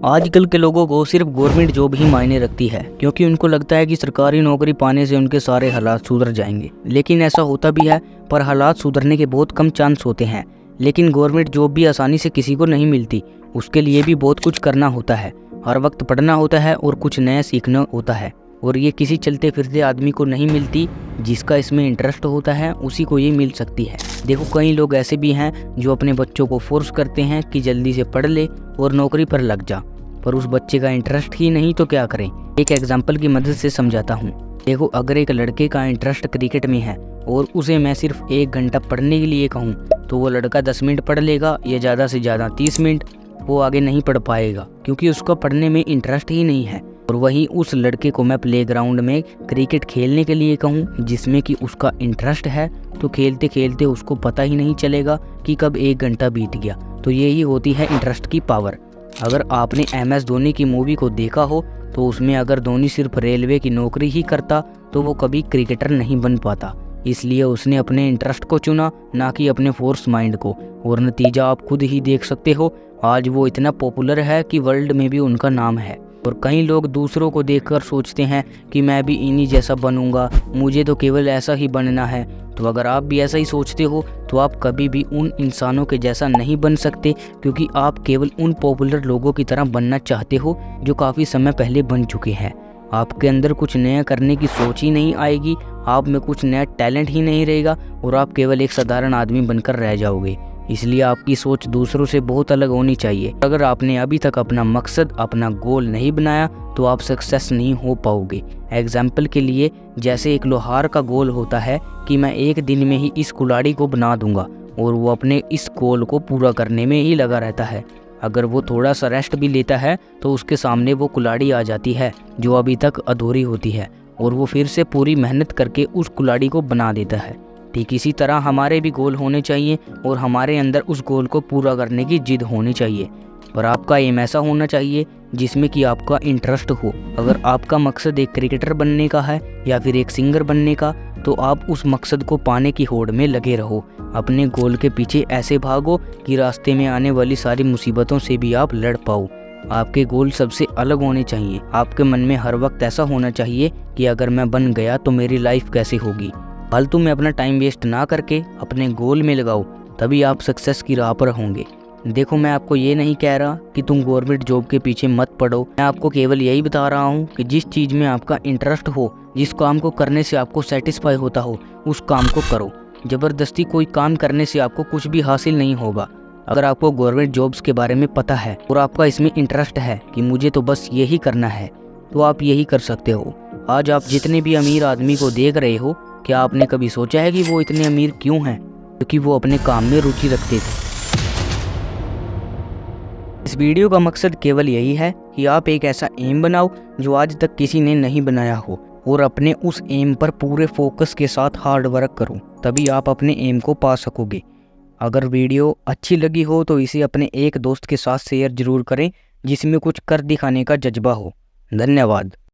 आजकल के लोगों को सिर्फ गवर्नमेंट जॉब ही मायने रखती है, क्योंकि उनको लगता है कि सरकारी नौकरी पाने से उनके सारे हालात सुधर जाएंगे। लेकिन ऐसा होता भी है, पर हालात सुधरने के बहुत कम चांस होते हैं। लेकिन गवर्नमेंट जॉब भी आसानी से किसी को नहीं मिलती, उसके लिए भी बहुत कुछ करना होता है। हर वक्त पढ़ना होता है और कुछ नया सीखना होता है, और ये किसी चलते फिरते आदमी को नहीं मिलती। जिसका इसमें इंटरेस्ट होता है उसी को ये मिल सकती है। देखो, कई लोग ऐसे भी हैं जो अपने बच्चों को फोर्स करते हैं कि जल्दी से पढ़ ले और नौकरी पर लग जा, पर उस बच्चे का इंटरेस्ट ही नहीं तो क्या करें। एक एग्जाम्पल की मदद से समझाता हूँ। देखो, अगर एक लड़के का इंटरेस्ट क्रिकेट में है और उसे मैं सिर्फ 1 घंटा पढ़ने के लिए कहूँ, तो वो लड़का 10 मिनट पढ़ लेगा या ज़्यादा से ज़्यादा 30 मिनट। वो आगे नहीं पढ़ पाएगा क्योंकि उसका पढ़ने में इंटरेस्ट ही नहीं है। और वहीं उस लड़के को मैं प्लेग्राउंड में क्रिकेट खेलने के लिए कहूँ जिसमें कि उसका इंटरेस्ट है, तो खेलते खेलते उसको पता ही नहीं चलेगा कि कब 1 घंटा बीत गया। तो यही होती है इंटरेस्ट की पावर। अगर आपने MS धोनी की मूवी को देखा हो, तो उसमें अगर धोनी सिर्फ रेलवे की नौकरी ही करता तो वो कभी क्रिकेटर नहीं बन पाता। इसलिए उसने अपने इंटरेस्ट को चुना, ना कि अपने फोर्स माइंड को। और नतीजा आप खुद ही देख सकते हो, आज वो इतना पॉपुलर है कि वर्ल्ड में भी उनका नाम है। और कई लोग दूसरों को देखकर सोचते हैं कि मैं भी इन्हीं जैसा बनूंगा, मुझे तो केवल ऐसा ही बनना है। तो अगर आप भी ऐसा ही सोचते हो तो आप कभी भी उन इंसानों के जैसा नहीं बन सकते, क्योंकि आप केवल उन पॉपुलर लोगों की तरह बनना चाहते हो जो काफ़ी समय पहले बन चुके हैं। आपके अंदर कुछ नया करने की सोच ही नहीं आएगी, आप में कुछ नया टैलेंट ही नहीं रहेगा और आप केवल एक साधारण आदमी बनकर रह जाओगे। इसलिए आपकी सोच दूसरों से बहुत अलग होनी चाहिए। अगर आपने अभी तक अपना मकसद, अपना गोल नहीं बनाया तो आप सक्सेस नहीं हो पाओगे। एग्जाम्पल के लिए, जैसे एक लोहार का गोल होता है कि मैं 1 दिन में ही इस कुल्हाड़ी को बना दूंगा, और वो अपने इस गोल को पूरा करने में ही लगा रहता है। अगर वो थोड़ा सा रेस्ट भी लेता है तो उसके सामने वो कुल्हाड़ी आ जाती है जो अभी तक अधूरी होती है, और वो फिर से पूरी मेहनत करके उस कुल्हाड़ी को बना देता है। ठीक इसी तरह हमारे भी गोल होने चाहिए और हमारे अंदर उस गोल को पूरा करने की जिद होनी चाहिए। पर आपका एम ऐसा होना चाहिए जिसमें कि आपका इंटरेस्ट हो। अगर आपका मकसद एक क्रिकेटर बनने का है या फिर एक सिंगर बनने का, तो आप उस मकसद को पाने की होड़ में लगे रहो। अपने गोल के पीछे ऐसे भागो कि रास्ते में आने वाली सारी मुसीबतों से भी आप लड़ पाओ। आपके गोल सबसे अलग होने चाहिए। आपके मन में हर वक्त ऐसा होना चाहिए कि अगर मैं बन गया तो मेरी लाइफ कैसे होगी। फालतू में अपना टाइम वेस्ट ना करके अपने गोल में लगाओ, तभी आप सक्सेस की राह पर होंगे। देखो, मैं आपको ये नहीं कह रहा कि तुम गवर्नमेंट जॉब के पीछे मत पड़ो। मैं आपको केवल यही बता रहा हूँ कि जिस चीज़ में आपका इंटरेस्ट हो, जिस काम को करने से आपको सेटिस्फाई होता हो, उस काम को करो। ज़बरदस्ती कोई काम करने से आपको कुछ भी हासिल नहीं होगा। अगर आपको गवर्नमेंट जॉब्स के बारे में पता है और आपका इसमें इंटरेस्ट है कि मुझे तो बस यही करना है, तो आप यही कर सकते हो। आज आप जितने भी अमीर आदमी को देख रहे हो, क्या आपने कभी सोचा है कि वो इतने अमीर क्यों हैं? क्योंकि वो अपने काम में रुचि रखते थे। इस वीडियो का मकसद केवल यही है कि आप एक ऐसा एम बनाओ जो आज तक किसी ने नहीं बनाया हो, और अपने उस एम पर पूरे फोकस के साथ हार्ड वर्क करो, तभी आप अपने एम को पा सकोगे। अगर वीडियो अच्छी लगी हो तो इसे अपने एक दोस्त के साथ शेयर जरूर करें जिसमें कुछ कर दिखाने का जज्बा हो। धन्यवाद।